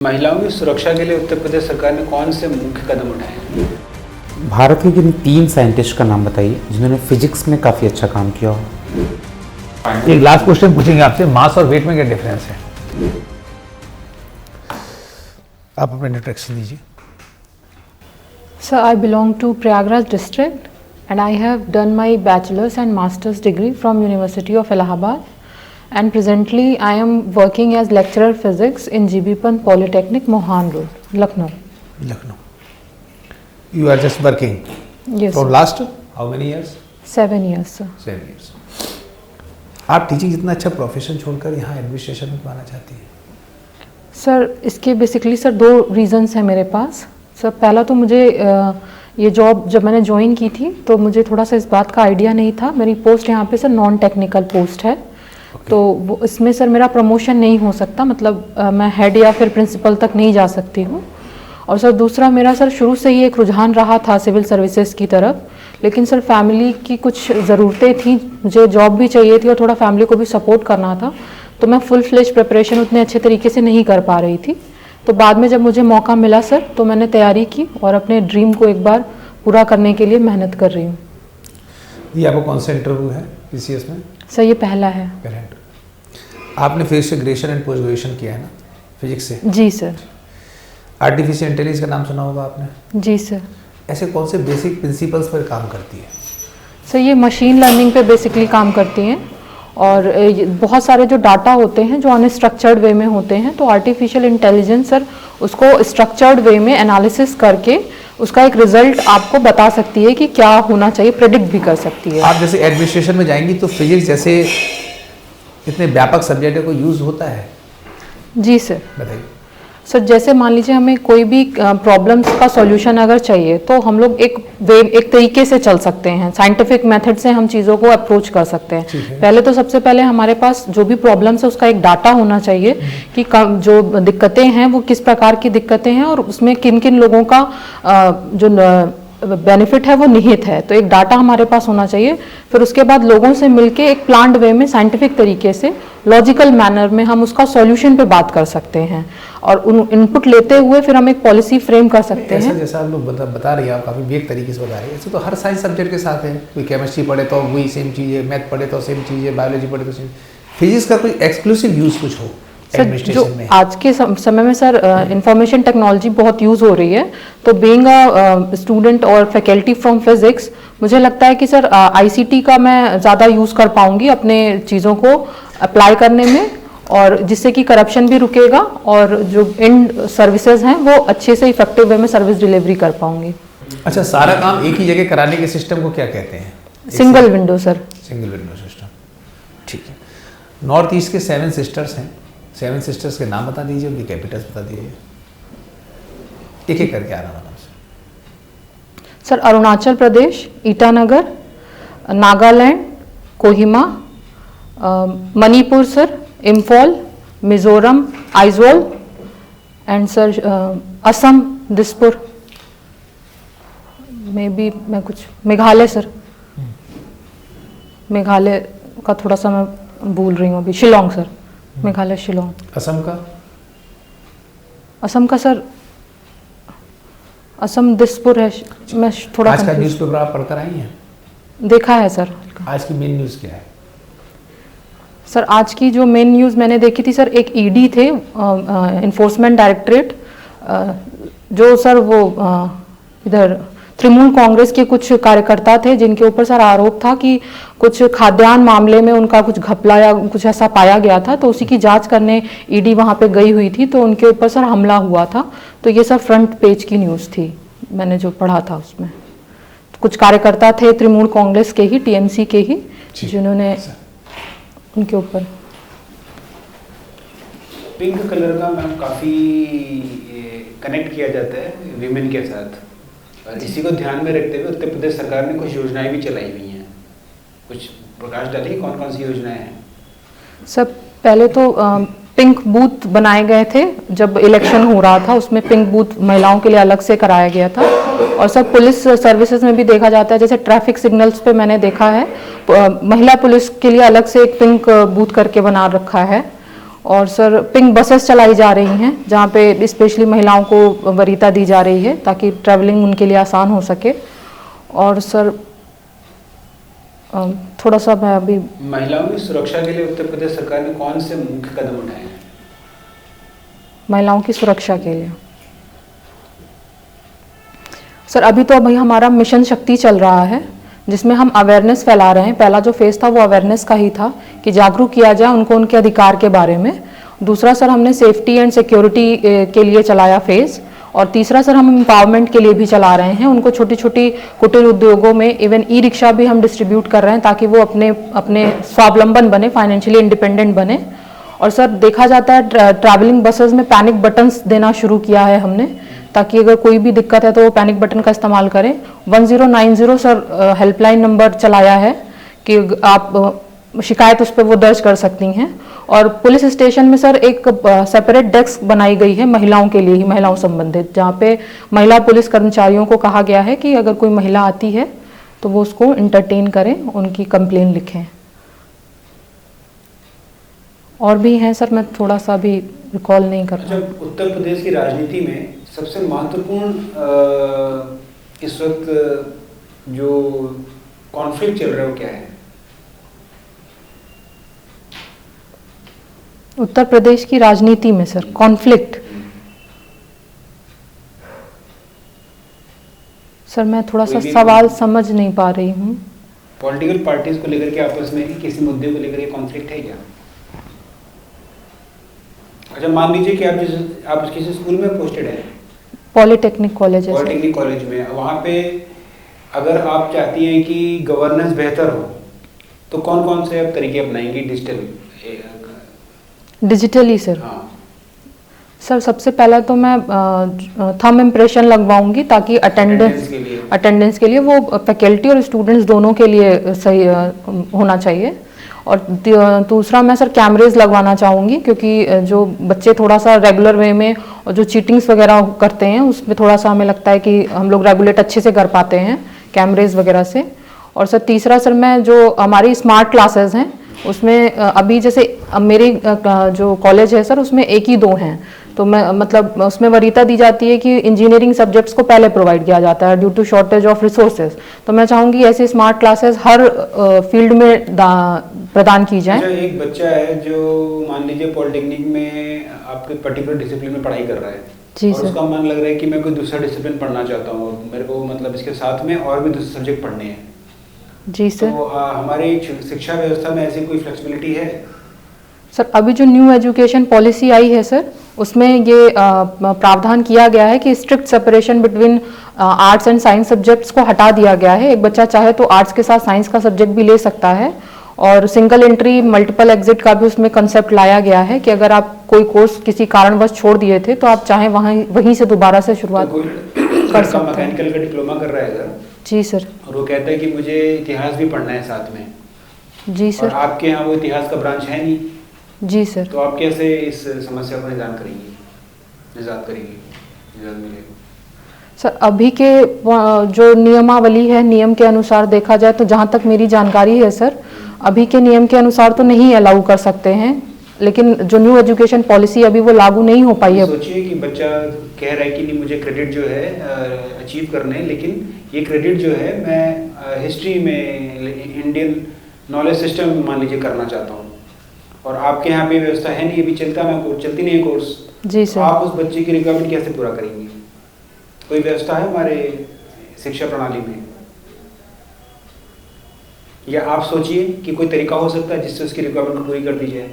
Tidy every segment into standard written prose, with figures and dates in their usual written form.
महिलाओं की सुरक्षा के लिए उत्तर प्रदेश सरकार ने कौन से मुख्य कदम उठाए हैं? भारत के किन 3 साइंटिस्ट का नाम बताइए जिन्होंने फिजिक्स में काफ़ी अच्छा काम किया हो। एक लास्ट क्वेश्चन पूछेंगे आपसे, मास और वेट में क्या डिफरेंस है? आप अपना इंट्रोडक्शन दीजिए। So I belong to Prayagraj district and I have done my bachelor's and master's degree from University of Allahabad and presently I am working as lecturer physics in GB Pant Polytechnic, Mohan Road, Lucknow. Lucknow. You are just working? Yes. From sir. last how many years? 7 years, sir. 7 years. आप teaching इतना अच्छा profession छोड़कर यहाँ administration में पाना चाहती हैं? Sir इसके बेसिकली सर 2 रीजंस हैं मेरे पास। सर पहला तो मुझे ये जॉब जब मैंने ज्वाइन की थी तो मुझे थोड़ा सा इस बात का आइडिया नहीं था। मेरी पोस्ट यहाँ पे सर नॉन टेक्निकल पोस्ट है। तो वो इसमें सर मेरा प्रमोशन नहीं हो सकता, मतलब मैं हेड या फिर प्रिंसिपल तक नहीं जा सकती हूँ। और सर दूसरा मेरा सर शुरू से ही एक रुझान रहा था सिविल सर्विसेज की तरफ, लेकिन सर फैमिली की कुछ ज़रूरतें थी, मुझे जॉब भी चाहिए थी और थोड़ा फैमिली को भी सपोर्ट करना था, तो मैं फुल फ्लेज प्रिपरेशन उतने अच्छे तरीके से नहीं कर पा रही थी। तो बाद में जब मुझे मौका मिला सर तो मैंने तैयारी की और अपने ड्रीम को एक बार पूरा करने के लिए मेहनत कर रही हूँ। ये आपका कौन सा इंटरव्यू है पीसीएस में? सर ये पहला है। पहला इंटरव्यू। आपने फिजिक्स से ग्रेजुएशन एंड पोस्ट ग्रेजुएशन किया है ना, फिजिक्स से? जी सर। आर्टिफिशियल इंटेलिजेंस का नाम सुना होगा आपने? जी सर। ऐसे कौन से बेसिक प्रिंसिपल्स पर काम करती है? सर ये मशीन लर्निंग पे बेसिकली काम करती हैं और बहुत सारे जो डाटा होते हैं जो अनस्ट्रक्चर्ड वे में होते हैं, तो आर्टिफिशियल इंटेलिजेंस सर उसको स्ट्रक्चर्ड वे में एनालिसिस करके उसका एक रिजल्ट आपको बता सकती है कि क्या होना चाहिए, प्रेडिक्ट भी कर सकती है। आप जैसे एडमिनिस्ट्रेशन में जाएंगी तो फिजिक्स जैसे इतने व्यापक सब्जेक्ट को यूज होता है? जी सर। बताइए। सर जैसे मान लीजिए हमें कोई भी प्रॉब्लम्स का सॉल्यूशन अगर चाहिए तो हम लोग एक तरीके से चल सकते हैं, साइंटिफिक मेथड से हम चीज़ों को अप्रोच कर सकते हैं। पहले तो सबसे पहले हमारे पास जो भी प्रॉब्लम्स है उसका एक डाटा होना चाहिए कि जो दिक्कतें हैं वो किस प्रकार की दिक्कतें हैं और उसमें किन किन लोगों का जो बेनिफिट है वो निहित है, तो एक डाटा हमारे पास होना चाहिए। फिर उसके बाद लोगों से मिलके एक प्लान्ड वे में साइंटिफिक तरीके से लॉजिकल मैनर में हम उसका सॉल्यूशन पे बात कर सकते हैं और उन इनपुट लेते हुए फिर हम एक पॉलिसी फ्रेम कर सकते हैं। जैसा आप लोग बता रही हैं, आप काफ़ी वेग तरीके से बता रही है, ऐसे तो हर साइंस सब्जेक्ट के साथ है। कोई केमिस्ट्री पढ़े तो वही सेम चीज़ है, मैथ पढ़े तो सेम चीज़ है, बायोलॉजी पढ़े तो सेम। फिजिक्स का कोई एक्सक्लूसिव यूज़ कुछ हो जो आज के समय में सर इंफॉर्मेशन टेक्नोलॉजी बहुत यूज़ हो रही है, तो बीइंग अ स्टूडेंट और फैकल्टी फ्रॉम फिजिक्स मुझे लगता है कि सर आईसीटी का मैं ज़्यादा यूज़ कर पाऊंगी अपने चीज़ों को अप्लाई करने में, और जिससे कि करप्शन भी रुकेगा और जो एंड सर्विसेज हैं वो अच्छे से इफेक्टिव वे में सर्विस डिलीवरी कर पाऊंगी। अच्छा, सारा काम एक ही जगह कराने के सिस्टम को क्या कहते हैं? Single window sir. Single window system, ठीक है। नॉर्थ ईस्ट के 7 सिस्टर्स हैं, 7 सिस्टर्स के नाम बता दीजिए, उनकी कैपिटल्स बता दीजिए, एक एक करके आराम से। Sir Arunachal Pradesh, Itanagar, Nagaland, Kohima, Manipur sir, Imphal, Mizoram, Aizawl and sir Assam, Dispur, में भी मैं कुछ मेघालय सर, मेघालय का थोड़ा सा मैं भूल रही हूँ अभी, शिलोंग सर, मेघालय शिलोंग। असम का? असम का सर असम दिसपुर है। मैं थोड़ा आज का न्यूज़पेपर आप पढ़कर आई हैं? देखा है सर। आज की मेन न्यूज़ क्या है? सर आज की जो मेन न्यूज़ मैंने देखी थी सर, एक ईडी थे, इन्फोर्समेंट डायरेक्टरेट, जो सर वो इधर तृणमूल कांग्रेस के कुछ कार्यकर्ता थे जिनके ऊपर सर आरोप था कि कुछ खाद्यान्न मामले में उनका कुछ घपला या कुछ ऐसा पाया गया था, तो उसी की जांच करने ईडी वहां पे गई हुई थी, तो उनके ऊपर सर हमला हुआ था। तो ये सर फ्रंट पेज की न्यूज़ थी, मैंने जो पढ़ा था उसमें। तो कुछ कार्यकर्ता थे तृणमूल कांग्रेस के ही, टीएमसी के ही, जिन्होंने उनके ऊपर। पिंक कलर का मैम काफ़ी कनेक्ट किया जाता है विमेन के साथ, और इसी को ध्यान में रखते हुए उत्तर प्रदेश सरकार ने कुछ योजनाएं भी चलाई हुई हैं, कुछ प्रकाश डालिए कौन कौन सी योजनाएं हैं? सर पहले तो पिंक बूथ बनाए गए थे, जब इलेक्शन हो रहा था उसमें पिंक बूथ महिलाओं के लिए अलग से कराया गया था। और सर पुलिस सर्विसेज में भी देखा जाता है, जैसे ट्रैफिक सिग्नल्स पे मैंने देखा है महिला पुलिस के लिए अलग से एक पिंक बूथ करके बना रखा है। और सर पिंक बसेस चलाई जा रही हैं जहाँ पे स्पेशली महिलाओं को वरीयता दी जा रही है ताकि ट्रैवलिंग उनके लिए आसान हो सके। और सर थोड़ा सा मैं अभी महिलाओं की सुरक्षा के लिए उत्तर प्रदेश सरकार ने कौन से मुख्य कदम उठाए हैं? महिलाओं की सुरक्षा के लिए सर अभी तो अभी हमारा मिशन शक्ति चल रहा है जिसमें हम अवेयरनेस फैला रहे हैं। पहला जो फेज़ था वो अवेयरनेस का ही था कि जागरूक किया जाए उनको उनके अधिकार के बारे में। दूसरा सर हमने सेफ्टी एंड सिक्योरिटी के लिए चलाया फेज़। और तीसरा सर हम एम्पावरमेंट के लिए भी चला रहे हैं। उनको छोटी छोटी कुटीर उद्योगों में इवन ई रिक्शा भी हम डिस्ट्रीब्यूट कर रहे हैं ताकि वो अपने स्वावलंबन बने, फाइनेंशियली इंडिपेंडेंट बने। और सर देखा जाता है ट्रैवलिंग बसेस में पैनिक बटन्स देना शुरू किया है हमने ताकि अगर कोई भी दिक्कत है तो वो पैनिक बटन का इस्तेमाल करें। 1090 सर हेल्पलाइन नंबर चलाया है कि आप शिकायत उस पर वो दर्ज कर सकती हैं। और पुलिस स्टेशन में सर एक सेपरेट डेस्क बनाई गई है महिलाओं के लिए ही, महिलाओं संबंधित, जहाँ पे महिला पुलिस कर्मचारियों को कहा गया है कि अगर कोई महिला आती है तो वो उसको इंटरटेन करें, उनकी कंप्लेन लिखें। और भी हैं सर, मैं थोड़ा सा भी रिकॉल नहीं कर रहा। अच्छा, उत्तर प्रदेश की राजनीति में सबसे महत्वपूर्ण इस वक्त जो कॉन्फ्लिक्ट चल रहा है वो क्या है? उत्तर प्रदेश की राजनीति में सर कॉन्फ्लिक्ट, सर मैं थोड़ा सा सवाल समझ नहीं पा रही हूँ। पॉलिटिकल पार्टीज को लेकर के आपस में किसी मुद्दे को लेकर के कॉन्फ्लिक्ट है क्या? अच्छा, मान लीजिए कि आप किसी स्कूल में पोस्टेड हैं, पॉलिटेक्निक कॉलेज है, पॉलिटेक्निक कॉलेज में, वहाँ पे अगर आप चाहती हैं कि गवर्नेंस बेहतर हो तो कौन कौन से आप तरीके अपनाएंगी डिजिटली सर? हाँ। सर सबसे पहला तो मैं थंब इम्प्रेशन लगवाऊंगी ताकि अटेंडेंस के लिए वो फैकल्टी और स्टूडेंट्स दोनों के लिए सही होना चाहिए। और दूसरा मैं सर कैमरेज लगवाना चाहूँगी क्योंकि जो बच्चे थोड़ा सा रेगुलर वे में और जो चीटिंग्स वगैरह करते हैं उसमें थोड़ा सा हमें लगता है कि हम लोग रेगुलेट अच्छे से कर पाते हैं कैमरेज वगैरह से। और सर तीसरा सर मैं जो हमारी स्मार्ट क्लासेस हैं उसमें अभी जैसे मेरी जो कॉलेज है सर उसमें एक ही 2 हैं, तो मैं मतलब उसमें वरीयता दी जाती है कि इंजीनियरिंग सब्जेक्ट्स को पहले प्रोवाइड किया जाता है due to shortage of resources. तो मैं चाहूँगी ऐसी स्मार्ट क्लासेस हर फील्ड में प्रदान की जाए। अच्छा, एक बच्चा है जो मान लीजिए पॉलिटेक्निक में आपके पर्टिकुलर डिसिप्लिन में पढ़ाई कर रहा है जी और सर, उसका मन लग रहा है कि मैं कोई दूसरा डिसिप्लिन पढ़ना चाहता हूँ, मेरे को मतलब इसके साथ में और भी दूसरे सब्जेक्ट पढ़ने हैं जी सर। तो हमारी शिक्षा व्यवस्था में ऐसी कोई फ्लेक्सिबिलिटी है? सर अभी जो न्यू एजुकेशन पॉलिसी आई है सर उसमें ये प्रावधान किया गया है कि strict separation between arts and science subjects को हटा दिया गया है। एक बच्चा चाहे तो आर्ट्स के साथ साइंस का सब्जेक्ट भी ले सकता है। और सिंगल एंट्री मल्टीपल एग्जिट का भी उसमें कंसेप्ट लाया गया है कि अगर आप कोई कोर्स किसी कारणवश छोड़ दिए थे तो आप चाहे वहीं से दोबारा से शुरुआत कर सकते हैं। मैकेनिकल का डिप्लोमा कर रहा है अगर जी सर, और वो कहता है कि मुझे इतिहास भी पढ़ना है साथ में जी सर, और आपके यहाँ वो इतिहास का ब्रांच है नहीं जी सर, तो आप कैसे इस समस्या को निदान करेंगी, निजात मिलेगा? सर अभी के जो नियमावली है नियम के अनुसार देखा जाए तो जहाँ तक मेरी जानकारी है सर अभी के नियम के अनुसार तो नहीं अलाउ कर सकते हैं, लेकिन जो न्यू एजुकेशन पॉलिसी अभी वो लागू नहीं हो पाई है। सोचिए कि बच्चा कह रहा है कि नहीं मुझे क्रेडिट जो है अचीव करने हैं, लेकिन ये क्रेडिट जो है मैं हिस्ट्री में इंडियन नॉलेज सिस्टम मान लीजिए करना चाहता हूँ और आपके यहाँ पे व्यवस्था है नहीं, अभी चलती नहीं है कोर्स जी सर। आप उस बच्चे की रिक्वायरमेंट कैसे पूरा करेंगे? कोई व्यवस्था है हमारे शिक्षा प्रणाली में? या आप सोचिए कि कोई तरीका हो सकता है जिससे उसकी रिक्वायरमेंट को पूरी कर दी जाए?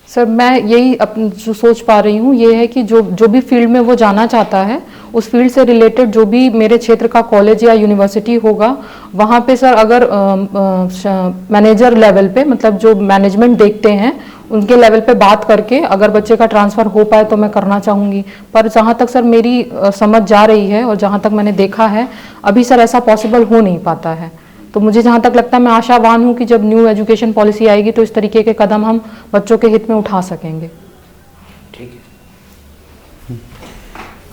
सर मैं यही जो सोच पा रही हूँ ये है कि जो भी फील्ड में वो जाना चाहता है उस फील्ड से रिलेटेड जो भी मेरे क्षेत्र का कॉलेज या यूनिवर्सिटी होगा वहाँ पे सर अगर मैनेजर लेवल पे मतलब जो मैनेजमेंट देखते हैं उनके लेवल पे बात करके अगर बच्चे का ट्रांसफ़र हो पाए तो मैं करना चाहूँगी। पर जहाँ तक सर मेरी समझ जा रही है और जहाँ तक मैंने देखा है अभी सर ऐसा पॉसिबल हो नहीं पाता है। तो मुझे जहाँ तक लगता है मैं आशावान हूँ कि जब न्यू एजुकेशन पॉलिसी आएगी तो इस तरीके के कदम हम बच्चों के हित में उठा सकेंगे। ठीक है।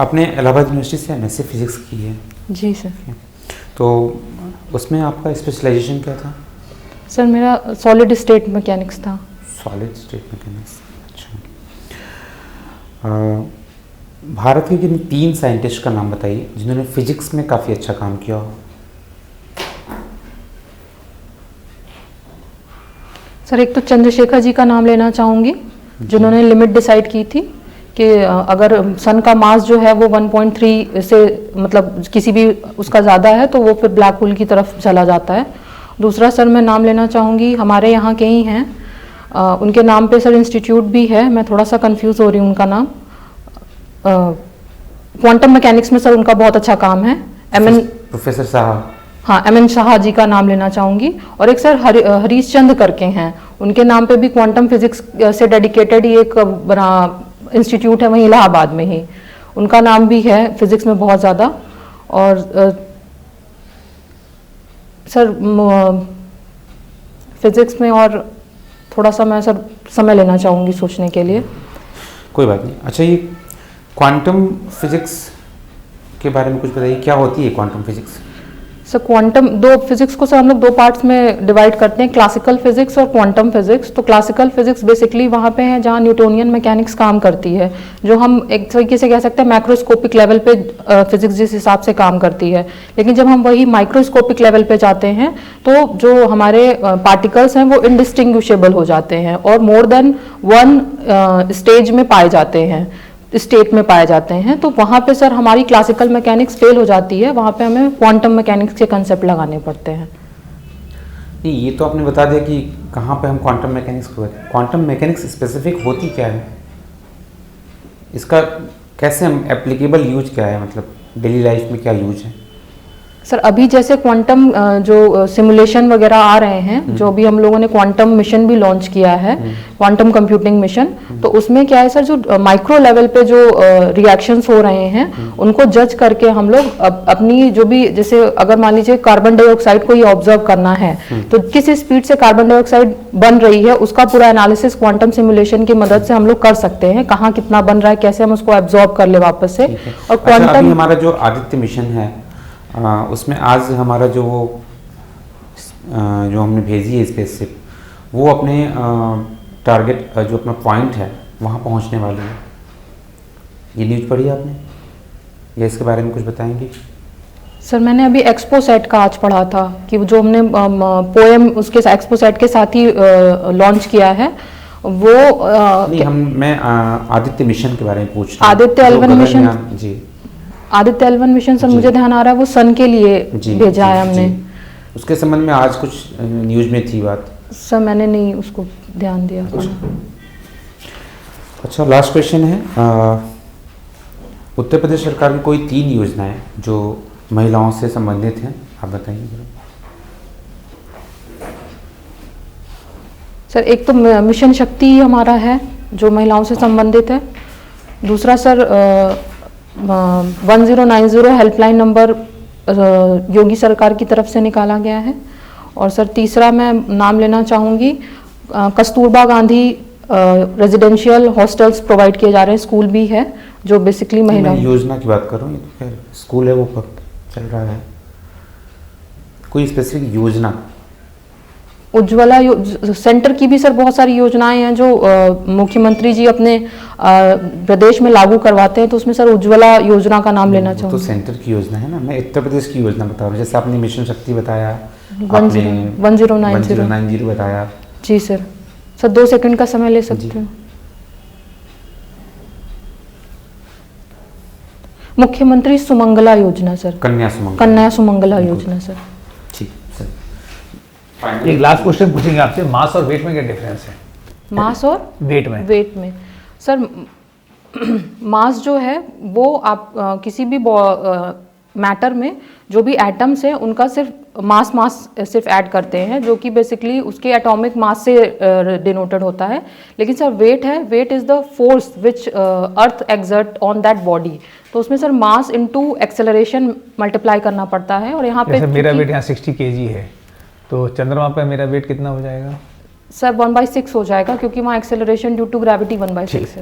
आपने इलाहाबाद यूनिवर्सिटी से एमएससी फिजिक्स की है? जी सर। तो उसमें आपका स्पेशलाइजेशन क्या था? सर मेरा सॉलिड स्टेट मैकेनिक्स था। Solid state mechanics. अच्छा, भारत के किन 3 साइंटिस्ट का नाम बताइए जिन्होंने फिजिक्स में काफ़ी अच्छा काम किया हो। सर एक तो चंद्रशेखर जी का नाम लेना चाहूँगी, जिन्होंने लिमिट डिसाइड की थी कि अगर सन का मास जो है वो 1.3 से मतलब किसी भी उसका ज़्यादा है तो वो फिर ब्लैक होल की तरफ चला जाता है। दूसरा सर मैं नाम लेना चाहूँगी, हमारे यहाँ के ही हैं, उनके नाम पे सर इंस्टीट्यूट भी है, मैं थोड़ा सा कंफ्यूज हो रही हूँ उनका नाम। क्वांटम मैकेनिक्स में सर उनका बहुत अच्छा काम है, एमएन प्रोफेसर साहब। हाँ, एमएन शाह जी का नाम लेना चाहूँगी। और एक सर हरीश चंद करके हैं, उनके नाम पे भी क्वांटम फिजिक्स से डेडिकेटेड ही एक बना इंस्टीट्यूट है वहीं इलाहाबाद में ही, उनका नाम भी है फिजिक्स में बहुत ज़्यादा। और सर फिजिक्स में और थोड़ा सा मैं सर समय लेना चाहूँगी सोचने के लिए। कोई बात नहीं। अच्छा, ये क्वांटम फिजिक्स के बारे में कुछ बताइए, क्या होती है क्वांटम फिजिक्स? सर क्वांटम दो फिजिक्स को सर हम लोग 2 पार्ट्स में डिवाइड करते हैं, क्लासिकल फिजिक्स और क्वांटम फिजिक्स। तो क्लासिकल फिजिक्स बेसिकली वहाँ पे है जहाँ न्यूटोनियन मैकेनिक्स काम करती है, जो हम एक तरीके से कह सकते हैं मैक्रोस्कोपिक लेवल पे फिजिक्स जिस हिसाब से काम करती है। लेकिन जब हम वही माइक्रोस्कोपिक लेवल पे जाते हैं तो जो हमारे पार्टिकल्स हैं वो इनडिस्टिंग्विशेबल हो जाते हैं और मोर देन 1 स्टेज में पाए जाते हैं, स्टेट में पाए जाते हैं। तो वहाँ पे सर हमारी क्लासिकल मैकेनिक्स फेल हो जाती है, वहाँ पे हमें क्वांटम मैकेनिक्स के कंसेप्ट लगाने पड़ते हैं। नहीं, ये तो आपने बता दिया कि कहाँ पे हम क्वांटम मैकेनिक्स को, क्वांटम मैकेनिक्स स्पेसिफिक होती क्या है, इसका कैसे हम एप्लीकेबल यूज क्या है, मतलब डेली लाइफ में क्या यूज है? सर अभी जैसे क्वांटम जो सिमुलेशन वगैरह आ रहे हैं, जो अभी हम लोगों ने क्वांटम मिशन भी लॉन्च किया है, क्वांटम कंप्यूटिंग मिशन, तो उसमें क्या है सर, जो माइक्रो लेवल पे जो रिएक्शंस हो रहे हैं उनको जज करके हम लोग अपनी जो भी, जैसे अगर मान लीजिए कार्बन डाइऑक्साइड को ये ऑब्जर्व करना है तो किस स्पीड से कार्बन डाइऑक्साइड बन रही है उसका पूरा एनालिसिस क्वांटम सिमुलेशन की मदद से हम लोग कर सकते हैं, कहाँ कितना बन रहा है, कैसे हम उसको एब्जॉर्ब कर ले वापस से। और क्वांटम हमारा जो आदित्य मिशन है उसमें आज हमारा जो हमने भेजी है स्पेसशिप, वो अपने टारगेट जो अपना पॉइंट है वहाँ पहुँचने वाली है। ये न्यूज़ पढ़ी आपने या इसके बारे में कुछ बताएंगे? सर मैंने अभी एक्सपोसेट का आज पढ़ा था कि जो हमने पोएम उसके एक्सपोसेट के साथ ही लॉन्च किया है वो नहीं, मैं आदित्य मिशन के बारे में पूछ रहा हूँ। आदित्य L1 मिशन जी, आदित्य L1 मिशन सर मुझे ध्यान आ रहा है वो सन के लिए भेजा है हमने। उसके संबंध में आज कुछ न्यूज़ में थी बात। सर मैंने नहीं उसको ध्यान दिया। अच्छा, लास्ट क्वेश्चन है, उत्तर प्रदेश सरकार की कोई 3 योजनाएं जो महिलाओं से संबंधित हैं, आप बताइए जरा। सर एक तो मिशन शक्ति हमारा है जो महिलाओं से संबंधित है। दूसरा सर 1090 हेल्पलाइन नंबर योगी सरकार की तरफ से निकाला गया है। और सर तीसरा मैं नाम लेना चाहूँगी, Kasturba Gandhi residential hostels provide किए जा रहे हैं, स्कूल भी है जो बेसिकली महिला। योजना की बात कर रहा हूँ, ये तो खैर स्कूल है वो चल रहा है, कोई स्पेसिफिक योजना? उज्ज्वला सेंटर की भी सर बहुत सारी योजनाएं हैं जो मुख्यमंत्री जी अपने प्रदेश में लागू करवाते हैं, तो उसमें सर उज्ज्वला योजना का नाम लेना चाहूँगी। तो सेंटर की योजना है ना, मैं उत्तर प्रदेश की योजना बता रहा हूँ। जैसे आपने मिशन शक्ति बताया, 1090 बताया। जी सर 2 सेकंड का समय ले सकते हो। मुख्यमंत्री सुमंगला योजना सर, कन्या सुमंगला योजना सर। ठीक सर। एक लास्ट क्वेश्चन पूछेंगे आपसे, मास और वेट में क्या डिफरेंस है? मास और वेट में सर मास जो है वो आप किसी भी मैटर में जो भी एटम्स हैं उनका सिर्फ मास सिर्फ ऐड करते हैं, जो कि बेसिकली उसके एटॉमिक मास से डिनोटेड होता है। लेकिन सर वेट है, weight is the force which earth exert on that body. तो उसमें sir mass into acceleration multiply करना पड़ता है। और यहाँ पे मेरा वेट यहाँ 60 kg है, तो चंद्रमा पे मेरा वेट कितना हो जाएगा? सर 1/6 हो जाएगा, क्योंकि वहाँ एक्सेलरेशन ड्यू टू ग्रेविटी 1/6 है।